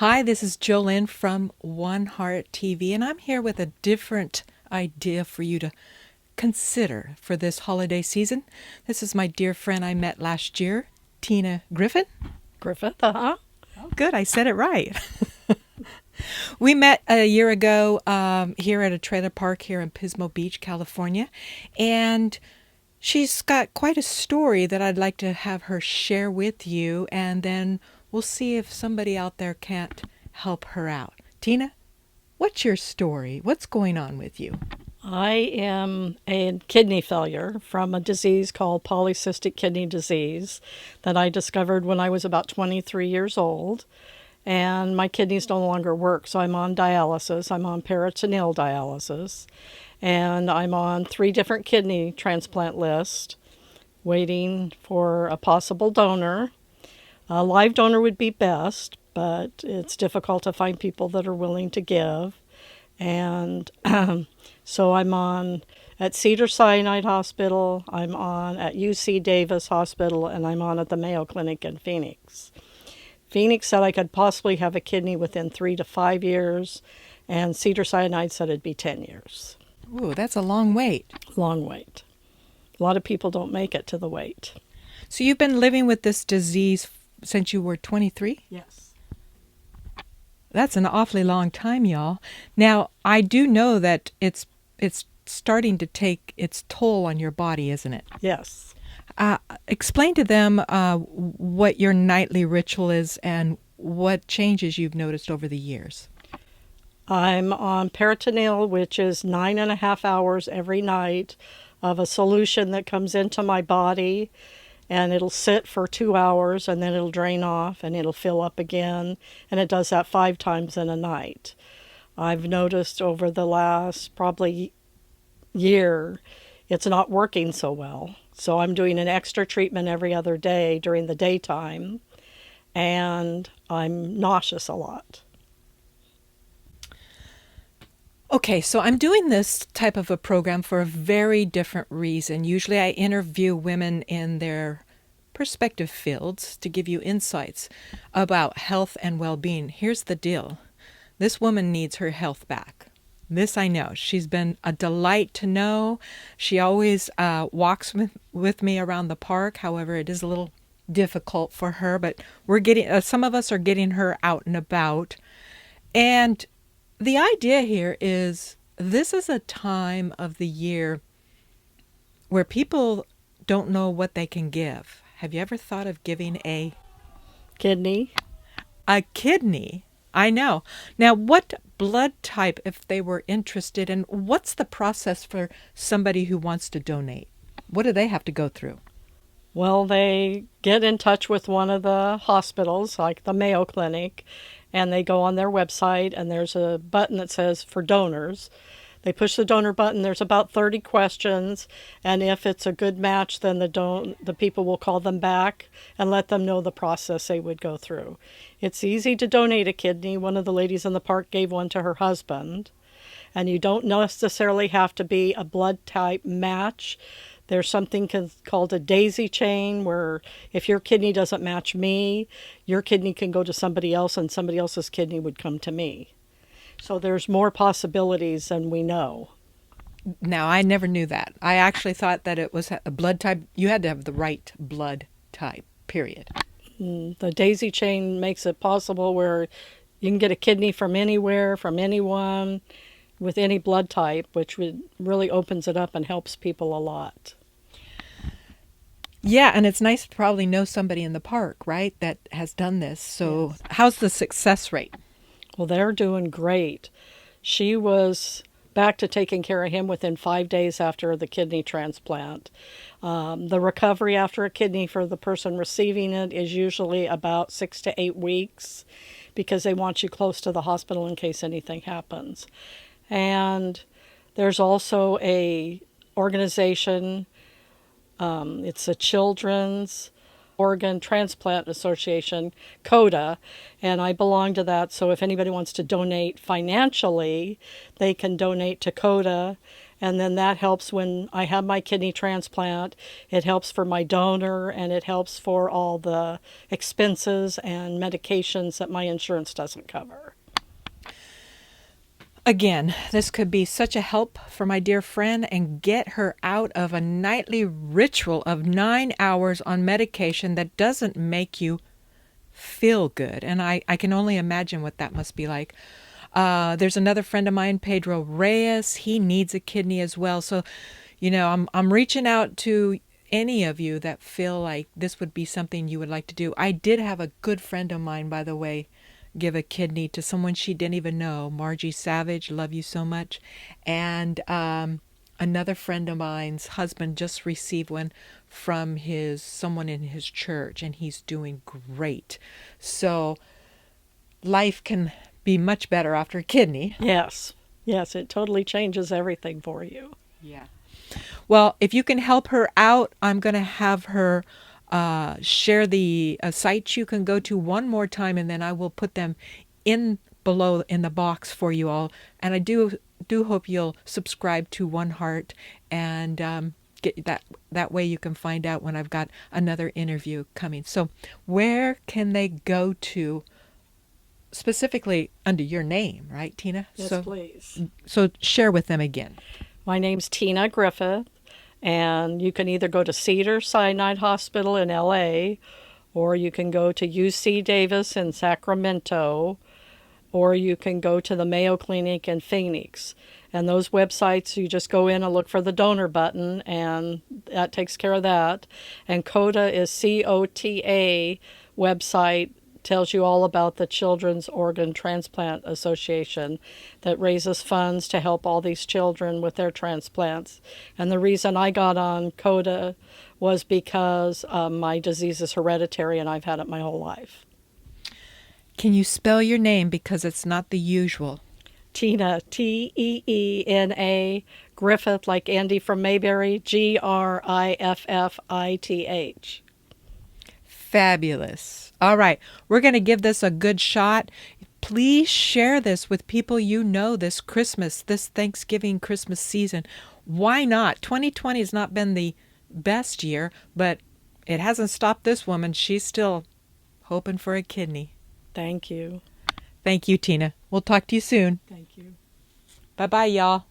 Hi, this is Jolynn from WonHeart TV, and I'm here with a different idea for you to consider for this holiday season. This is my dear friend I met last year, Teena Griffith. Griffith, uh-huh. Oh, good, I said it right. We met a year ago here at a trailer park here in Pismo Beach, California, and she's got quite a story that I'd like to have her share with you, and then we'll see if somebody out there can't help her out. Teena, what's your story? What's going on with you? I am a kidney failure from a disease called polycystic kidney disease that I discovered when I was about 23 years old. And my kidneys no longer work, so I'm on dialysis. I'm on peritoneal dialysis. And I'm on 3 different kidney transplant lists, waiting for a possible donor. A live donor would be best, but it's difficult to find people that are willing to give. And so I'm on at Cedars-Sinai Hospital, I'm on at UC Davis Hospital, and I'm on at the Mayo Clinic in Phoenix. Phoenix said I could possibly have a kidney within 3 to 5 years, and Cedars-Sinai said it'd be 10 years. Ooh, that's a long wait. Long wait. A lot of people don't make it to the wait. So you've been living with this disease since you were 23? Yes. That's an awfully long time, y'all. Now, I do know that it's starting to take its toll on your body, isn't it? Yes. Explain to them what your nightly ritual is and what changes you've noticed over the years. I'm on peritoneal, which is 9.5 hours every night of a solution that comes into my body, and it'll sit for 2 hours, and then it'll drain off, and it'll fill up again, and it does that 5 times in a night. I've noticed over the last probably year, it's not working so well. So I'm doing an extra treatment every other day during the daytime, and I'm nauseous a lot. Okay, so I'm doing this type of a program for a very different reason. Usually I interview women in their perspective fields to give you insights about health and well-being. Here's the deal. This woman needs her health back. This I know. She's been a delight to know. She always walks with me around the park. However, it is a little difficult for her, but we're getting some of us are getting her out and about. And the idea here is this is a time of the year where people don't know what they can give. Have you ever thought of giving a Kidney? kidney? I know. Now, what blood type, if they were interested, and what's the process for somebody who wants to donate? What do they have to go through? Well, they get in touch with one of the hospitals, like the Mayo Clinic, and they go on their website, and there's a button that says for donors. They push the donor button. There's about 30 questions, and if it's a good match, then the people will call them back and let them know the process they would go through. It's easy to donate a kidney. One of the ladies in the park gave one to her husband, and you don't necessarily have to be a blood type match. There's something called a daisy chain where if your kidney doesn't match me, your kidney can go to somebody else and somebody else's kidney would come to me. So there's more possibilities than we know. Now, I never knew that. I actually thought that it was a blood type. You had to have the right blood type, period. The daisy chain makes it possible where you can get a kidney from anywhere, from anyone, with any blood type, which really opens it up and helps people a lot. Yeah, and it's nice to probably know somebody in the park, right, that has done this. So yes. How's the success rate? Well, they're doing great. She was back to taking care of him within 5 days after the kidney transplant. The recovery after a kidney for the person receiving it is usually about 6 to 8 weeks because they want you close to the hospital in case anything happens. And there's also a organization, it's a Children's Organ Transplant Association, CODA, and I belong to that. So if anybody wants to donate financially, they can donate to CODA, And then that helps when I have my kidney transplant. It helps for my donor, and it helps for all the expenses and medications that my insurance doesn't cover. Again, this could be such a help for my dear friend and get her out of a nightly ritual of 9 hours on medication that doesn't make you feel good. And I can only imagine what that must be like. There's another friend of mine, Pedro Reyes. He needs a kidney as well. So, I'm reaching out to any of you that feel like this would be something you would like to do. I did have a good friend of mine, by the way, give a kidney to someone she didn't even know. Margie Savage, love you so much. And another friend of mine's husband just received one from someone in his church, and he's doing great. So life can be much better after a kidney. Yes. Yes, it totally changes everything for you. Yeah. Well, if you can help her out, I'm going to have her share the sites you can go to one more time, and then I will put them in below in the box for you all. And I do hope you'll subscribe to WonHeart and get that way you can find out when I've got another interview coming. So where can they go to specifically under your name, right, Teena? Yes, please. So share with them again. My name's Teena Griffith, and you can either go to Cedars-Sinai Hospital in LA, or you can go to UC Davis in Sacramento, or you can go to the Mayo Clinic in Phoenix. And those websites, you just go in and look for the donor button, and that takes care of that. And COTA is COTA website, tells you all about the Children's Organ Transplant Association that raises funds to help all these children with their transplants. And the reason I got on COTA was because my disease is hereditary and I've had it my whole life. Can you spell your name, because it's not the usual? Teena, Teena, Griffith, like Andy from Mayberry, Griffith. Fabulous. All right, we're going to give this a good shot. Please share this with people you know this Christmas, this Thanksgiving Christmas season. Why not? 2020 has not been the best year, but it hasn't stopped this woman. She's still hoping for a kidney. Thank you. Thank you, Teena. We'll talk to you soon. Thank you. Bye-bye, y'all.